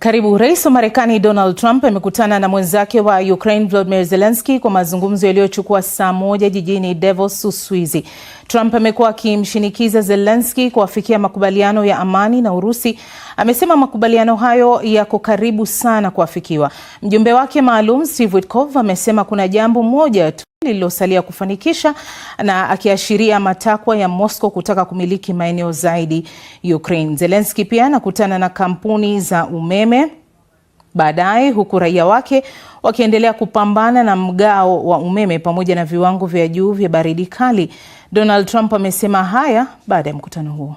Karibu. Rais wa Marekani Donald Trump amekutana na mwenzake wa Ukraine Volodymyr Zelensky kwa mazungumzo yaliyochukua saa moja jijini Davos, Uswizi. Trump amekuwa akimshinikiza Zelensky kuafikia makubaliano ya amani na Urusi. Amesema makubaliano hayo yako karibu sana kuafikiwa. Mjumbe wake maalum Steve Witkoff amesema kuna jambo moja tu lililosalia kufanikisha, na akiashiria matakwa ya Moscow kutaka kumiliki maeneo zaidi Ukraine. Zelensky pia anakutana na kampuni za umeme baadaye, huku raia wake wakiendelea kupambana na mgao wa umeme pamoja na viwango vya juu vya baridi kali. Donald Trump amesema haya baada ya mkutano huo.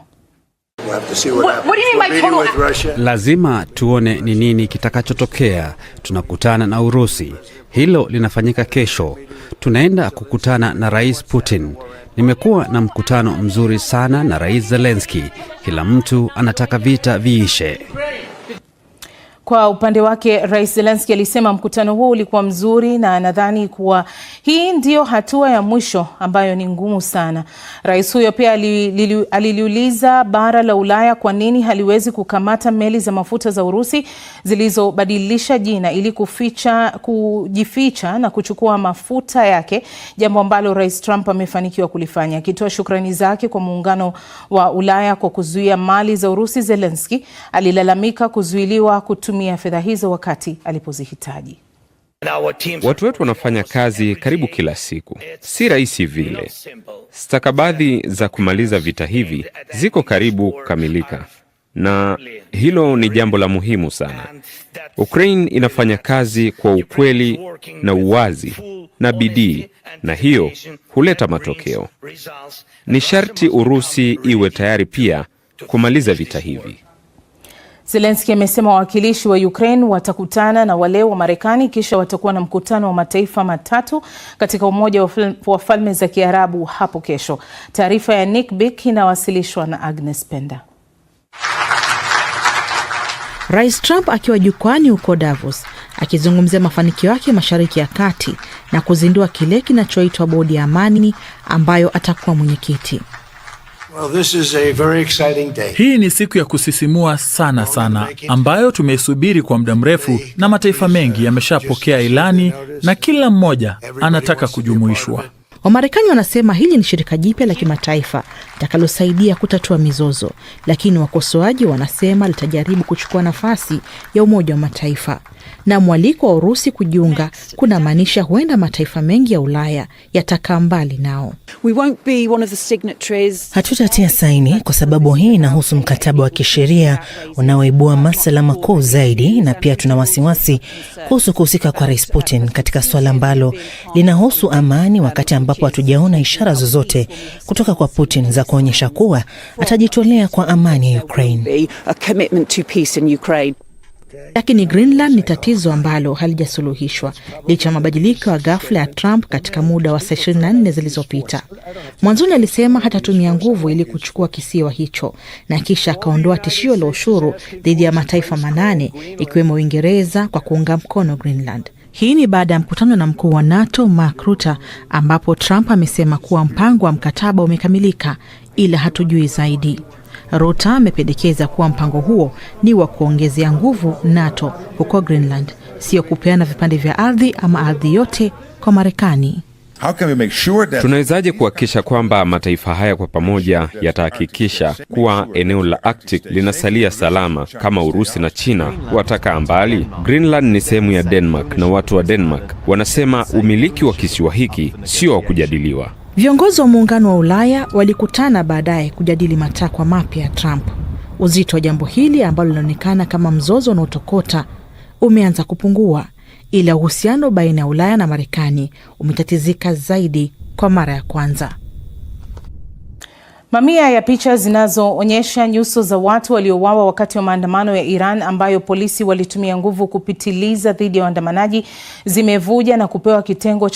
Lazima tuone ni nini kitakachotokea. Tunakutana na Urusi. Hilo linafanyika kesho. Tunaenda kukutana na Rais Putin. Nimekuwa na mkutano mzuri sana na Rais Zelensky. Kila mtu anataka vita viishe. Kwa upande wake, Rais Zelensky alisema mkutano huo ulikuwa mzuri na anadhani kuwa hii ndio hatua ya mwisho ambayo ni ngumu sana. Rais huyo pia aliliuliza bara la Ulaya kwa nini haliwezi kukamata meli za mafuta za Urusi zilizobadilisha jina ili kujificha na kuchukua mafuta yake, jambo ambalo Rais Trump amefanikiwa kulifanya. Akitoa shukrani zake kwa muungano wa Ulaya kwa kuzuia mali za Urusi, Zelensky alilalamika kuzuiliwa kutumia fedha hizo wakati alipozihitaji. Watu wetu wanafanya kazi karibu kila siku. Si rahisi vile. Stakabadhi za kumaliza vita hivi ziko karibu kukamilika, na hilo ni jambo la muhimu sana. Ukraine inafanya kazi kwa ukweli na uwazi na bidii, na hiyo huleta matokeo. Ni sharti Urusi iwe tayari pia kumaliza vita hivi. Zelensky amesema wawakilishi wa Ukraine watakutana na wale wa Marekani, kisha watakuwa na mkutano wa mataifa matatu katika Umoja wa Falme za Kiarabu hapo kesho. Taarifa ya Nick Bick inawasilishwa na Agnes Penda. Rais Trump akiwa jukwani huko Davos akizungumzia mafanikio yake Mashariki ya Kati na kuzindua kile kinachoitwa bodi ya amani ambayo atakuwa mwenyekiti. Well, this is a very exciting day. Hii ni siku ya kusisimua sana ambayo tumeisubiri kwa muda mrefu, na mataifa mengi yameshapokea ilani na kila mmoja anataka kujumuishwa. Wamarekani wanasema hili ni shirika jipya la kimataifa litakalosaidia kutatua mizozo, lakini wakosoaji wanasema litajaribu kuchukua nafasi ya Umoja wa Mataifa. Na mwaliko wa Urusi kujiunga kuna maanisha huenda mataifa mengi ya Ulaya yatakaa mbali nao. Hatutatia saini kwa sababu hii inahusu mkataba wa kisheria unaoibua masuala makuu zaidi, na pia tuna wasiwasi kuhusu kuhusika kwa Rais Putin katika swala ambalo linahusu amani, wakati ambapo hatujaona ishara zozote kutoka kwa Putin za kuonyesha kuwa atajitolea kwa amani ya Ukraine. Lakini Greenland ni tatizo ambalo halijasuluhishwa licha ya mabadiliko ya ghafla ya Trump katika muda wa saa 24 zilizopita. Mwanzoni alisema hatatumia nguvu ili kuchukua kisiwa hicho, na kisha akaondoa tishio la ushuru dhidi ya mataifa 8 ikiwemo Uingereza kwa kuunga mkono Greenland. Hii ni baada ya mkutano na mkuu wa NATO Mark Rutte, ambapo Trump amesema kuwa mpango wa mkataba umekamilika ila hatujui zaidi. Rutte amependekeza kuwa mpango huo ni wa kuongezea nguvu NATO huko Greenland, sio kupeana vipande vya ardhi ama ardhi yote kwa Marekani. Tunawezaje kuhakikisha kwamba mataifa haya kwa pamoja yatahakikisha kuwa eneo la Arctic linasalia salama kama Urusi na China watakaa mbali? Greenland ni sehemu ya Denmark, na watu wa Denmark wanasema umiliki wa kisiwa hiki sio wa kujadiliwa. Viongozi wa muungano wa Ulaya walikutana baadaye kujadili matakwa mapya ya Trump. Uzito wa jambo hili ambalo linaonekana kama mzozo unaotokota umeanza kupungua, ila uhusiano baina ya Ulaya na Marekani umetatizika zaidi kwa mara ya kwanza. Mamia ya picha zinazoonyesha nyuso za watu waliouawa wakati wa maandamano ya Iran ambayo polisi walitumia nguvu kupitiliza dhidi ya waandamanaji zimevuja na kupewa kitengo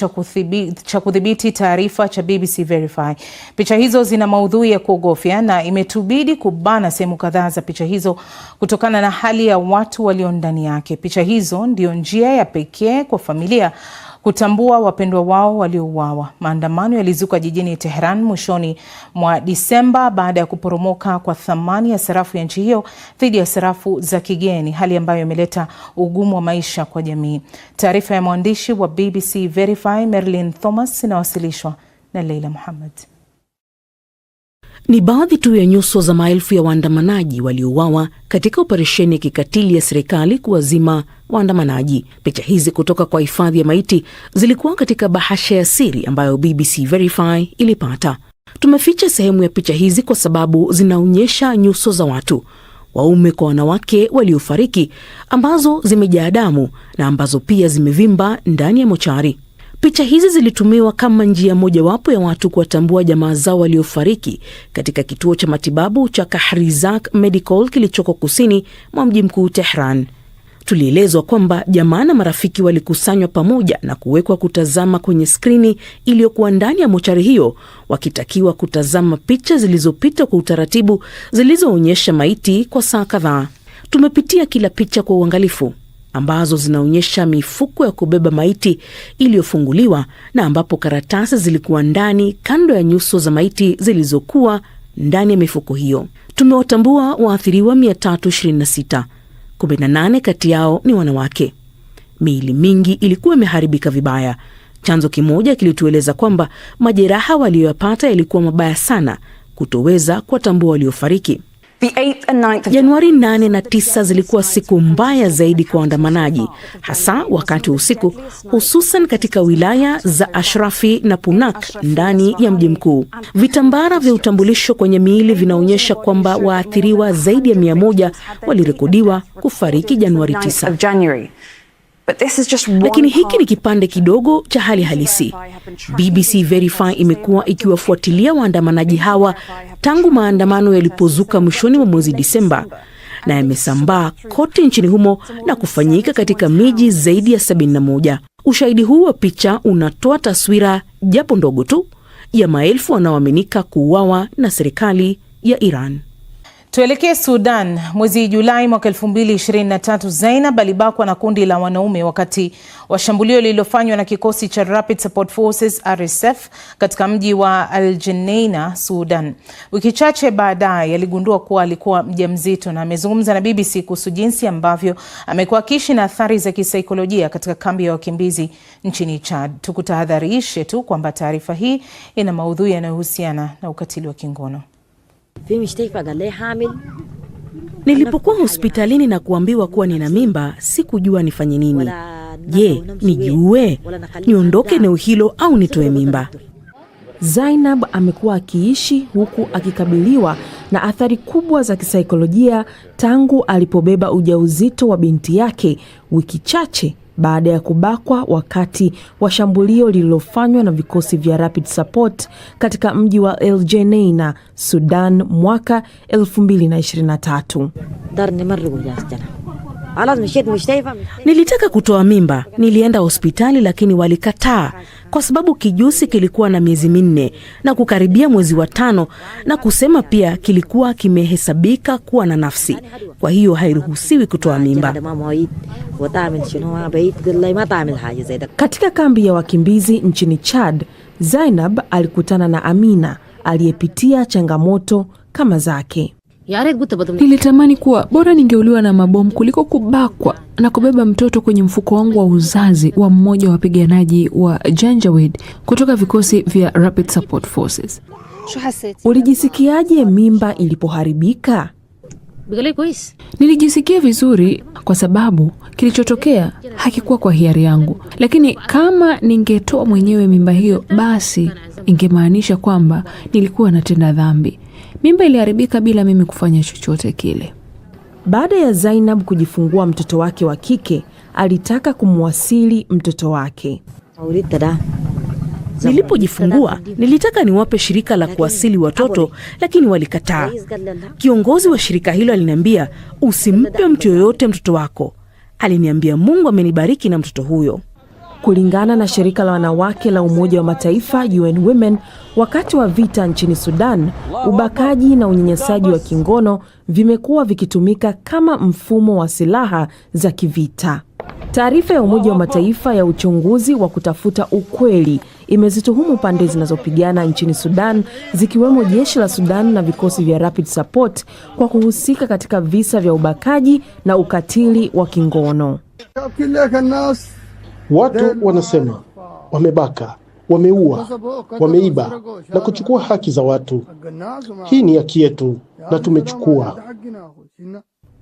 cha kudhibiti taarifa cha BBC Verify. Picha hizo zina maudhui ya kuogofya na imetubidi kubana sehemu kadhaa za picha hizo kutokana na hali ya watu walio ndani yake. Picha hizo ndio njia ya pekee kwa familia kutambua wapendwa wao waliouawa. Maandamano yalizuka jijini Tehran mwishoni mwa Disemba baada ya kuporomoka kwa thamani ya sarafu ya nchi hiyo dhidi ya sarafu za kigeni, hali ambayo imeleta ugumu wa maisha kwa jamii. Taarifa ya mwandishi wa BBC Verify Marilyn Thomas inawasilishwa na Leila Muhammad. Ni baadhi tu ya nyuso za maelfu ya waandamanaji waliouawa katika operesheni ya kikatili ya serikali kuwazima waandamanaji. Picha hizi kutoka kwa hifadhi ya maiti zilikuwa katika bahasha ya siri ambayo BBC Verify ilipata. Tumeficha sehemu ya picha hizi kwa sababu zinaonyesha nyuso za watu, waume kwa wanawake waliofariki, ambazo zimejaa damu na ambazo pia zimevimba ndani ya mochari. Picha hizi zilitumiwa kama njia mojawapo ya watu kuwatambua jamaa zao waliofariki katika kituo cha matibabu cha Kahrizak Medical kilichoko kusini mwa mji mkuu Tehran. Tulielezwa kwamba jamaa na marafiki walikusanywa pamoja na kuwekwa kutazama kwenye skrini iliyokuwa ndani ya mochari hiyo, wakitakiwa kutazama picha zilizopita kwa utaratibu zilizoonyesha maiti kwa saa kadhaa. Tumepitia kila picha kwa uangalifu, ambazo zinaonyesha mifuko ya kubeba maiti iliyofunguliwa na ambapo karatasi zilikuwa ndani kando ya nyuso za maiti zilizokuwa ndani ya mifuko hiyo. Tumewatambua waathiriwa 326. 18 kati yao ni wanawake. Miili mingi ilikuwa imeharibika vibaya. Chanzo kimoja kilitueleza kwamba majeraha waliyopata yalikuwa mabaya sana kutoweza kuwatambua waliofariki. Januari 8 na 9 zilikuwa siku mbaya zaidi kwa waandamanaji, hasa wakati wa usiku, hususan katika wilaya za Ashrafi na Punak ndani ya mji mkuu. Vitambara vya utambulisho kwenye miili vinaonyesha kwamba waathiriwa zaidi ya 100 walirekodiwa kufariki Januari 9. Lakini hiki ni kipande kidogo cha hali halisi. BBC Verify imekuwa ikiwafuatilia waandamanaji hawa tangu maandamano yalipozuka mwishoni mwa mwezi Disemba, na yamesambaa kote nchini humo na kufanyika katika miji zaidi ya 71. Ushahidi huu wa picha unatoa taswira japo ndogo tu ya maelfu wanaoaminika kuuawa na serikali ya Iran. Tuelekee Sudan. Mwezi Julai mwaka 2023, Zainab alibakwa na kundi la wanaume wakati wa shambulio lililofanywa na kikosi cha Rapid Support Forces RSF katika mji wa Al Jeneina, Sudan. Wiki chache baadaye aligundua kuwa alikuwa mjamzito na amezungumza na BBC kuhusu jinsi ambavyo amekuwa akiishi na athari za kisaikolojia katika kambi ya wakimbizi nchini Chad. Tukutahadharishe tu kwamba taarifa hii ina maudhui yanayohusiana na ukatili wa kingono. Nilipokuwa hospitalini na kuambiwa kuwa nina mimba, sikujua nifanye nini. Je, nijiue, niondoke eneo hilo au nitoe mimba? Zainab amekuwa akiishi huku akikabiliwa na athari kubwa za kisaikolojia tangu alipobeba ujauzito wa binti yake wiki chache baada ya kubakwa wakati wa shambulio lililofanywa na vikosi vya Rapid Support katika mji wa El Jeneina, Sudan mwaka 2023. Nilitaka kutoa mimba, nilienda hospitali lakini walikataa kwa sababu kijusi kilikuwa na miezi 4 na kukaribia mwezi wa 5, na kusema pia kilikuwa kimehesabika kuwa na nafsi, kwa hiyo hairuhusiwi kutoa mimba. Katika kambi ya wakimbizi nchini Chad, Zainab alikutana na Amina aliyepitia changamoto kama zake. Nilitamani kuwa bora ningeuliwa na mabomu kuliko kubakwa na kubeba mtoto kwenye mfuko wangu wa uzazi wa mmoja wa wapiganaji wa Janjaweed kutoka vikosi vya Rapid Support Forces. Ulijisikiaje mimba ilipoharibika? Nilijisikia vizuri kwa sababu kilichotokea hakikuwa kwa hiari yangu. Lakini kama ningetoa mwenyewe mimba hiyo, basi ingemaanisha kwamba nilikuwa natenda dhambi. Mimba iliharibika bila mimi kufanya chochote kile. Baada ya Zainab kujifungua mtoto wake wa kike, alitaka kumwasili mtoto wake. Nilipojifungua, nilitaka niwape shirika la kuasili watoto, lakini walikataa. Kiongozi wa shirika hilo aliniambia, usimpe mtu yoyote mtoto wako. Aliniambia Mungu amenibariki na mtoto huyo. Kulingana na shirika la wanawake la Umoja wa Mataifa UN Women, wakati wa vita nchini Sudan, ubakaji na unyanyasaji wa kingono vimekuwa vikitumika kama mfumo wa silaha za kivita. Taarifa ya Umoja wa Mataifa ya uchunguzi wa kutafuta ukweli imezituhumu pande zinazopigana nchini Sudan, zikiwemo jeshi la Sudan na vikosi vya Rapid Support kwa kuhusika katika visa vya ubakaji na ukatili wa kingono. Watu wanasema wamebaka, wameua, wameiba na kuchukua haki za watu. Hii ni haki yetu na tumechukua.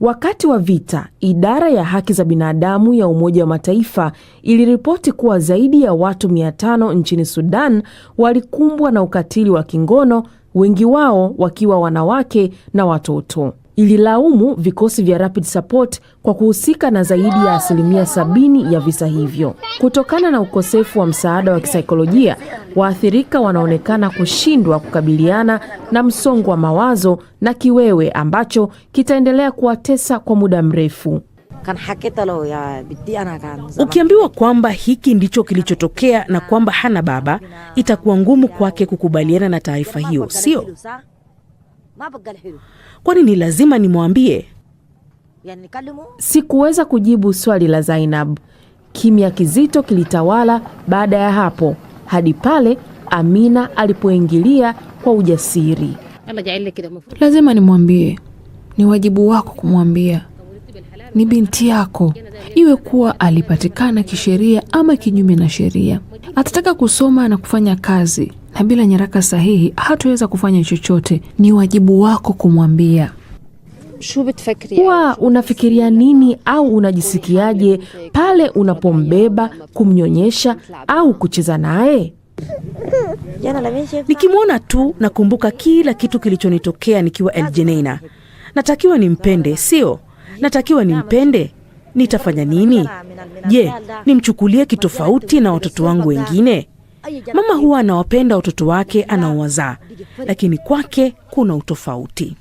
Wakati wa vita, idara ya haki za binadamu ya Umoja wa Mataifa iliripoti kuwa zaidi ya watu 500 nchini Sudan walikumbwa na ukatili wa kingono, wengi wao wakiwa wanawake na watoto. Ililaumu vikosi vya Rapid Support kwa kuhusika na zaidi ya 70% ya visa hivyo. Kutokana na ukosefu wa msaada wa kisaikolojia, waathirika wanaonekana kushindwa kukabiliana na msongo wa mawazo na kiwewe ambacho kitaendelea kuwatesa kwa muda mrefu. Ukiambiwa kwamba hiki ndicho kilichotokea na kwamba hana baba, itakuwa ngumu kwake kukubaliana na taarifa hiyo, sio? Kwani ni lazima nimwambie? Sikuweza kujibu swali la Zainab. Kimya kizito kilitawala baada ya hapo, hadi pale Amina alipoingilia kwa ujasiri. Lazima nimwambie. Ni wajibu wako kumwambia. Ni binti yako. Iwe kuwa alipatikana kisheria ama kinyume na sheria. Atataka kusoma na kufanya kazi, na bila nyaraka sahihi hataweza kufanya chochote. Ni wajibu wako kumwambia. Huwa unafikiria nini au unajisikiaje pale unapombeba, kumnyonyesha au kucheza naye? Nikimwona tu nakumbuka kila kitu kilichonitokea nikiwa El Geneina. Natakiwa nimpende, sio? Natakiwa nimpende. Nitafanya nini? Je, nimchukulie kitofauti na watoto wangu wengine? Mama huwa anawapenda watoto wake anaowazaa, lakini kwake kuna utofauti.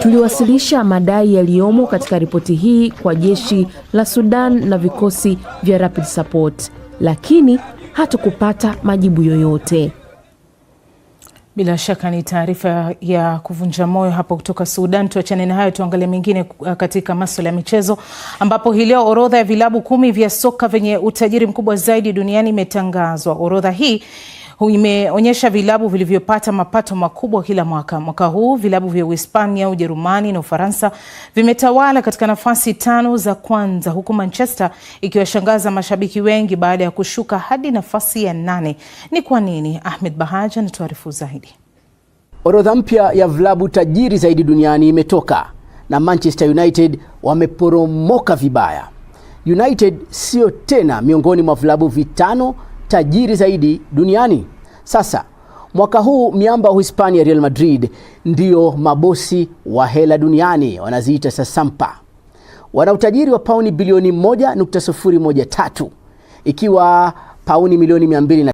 Tuliwasilisha madai yaliyomo katika ripoti hii kwa jeshi la Sudan na vikosi vya Rapid Support, lakini hatukupata majibu yoyote. Bila shaka ni taarifa ya kuvunja moyo hapo kutoka Sudan. Tuachane na hayo, tuangalie mengine katika masuala ya michezo, ambapo hii leo orodha ya vilabu 10 vya soka vyenye utajiri mkubwa zaidi duniani imetangazwa. Orodha hii imeonyesha vilabu vilivyopata mapato makubwa kila mwaka. Mwaka huu vilabu vya Uhispania, Ujerumani na Ufaransa vimetawala katika nafasi 5 za kwanza, huku Manchester ikiwashangaza mashabiki wengi baada ya kushuka hadi nafasi ya 8. Ni kwa nini? Ahmed Bahaja anatuarifu zaidi. Orodha mpya ya vilabu tajiri zaidi duniani imetoka na Manchester United wameporomoka vibaya. United sio tena miongoni mwa vilabu 5 tajiri zaidi duniani. Sasa mwaka huu miamba wa Hispania Real Madrid ndio mabosi wa hela duniani, wanaziita sasampa. Wana utajiri wa pauni bilioni 1.013, ikiwa pauni milioni 200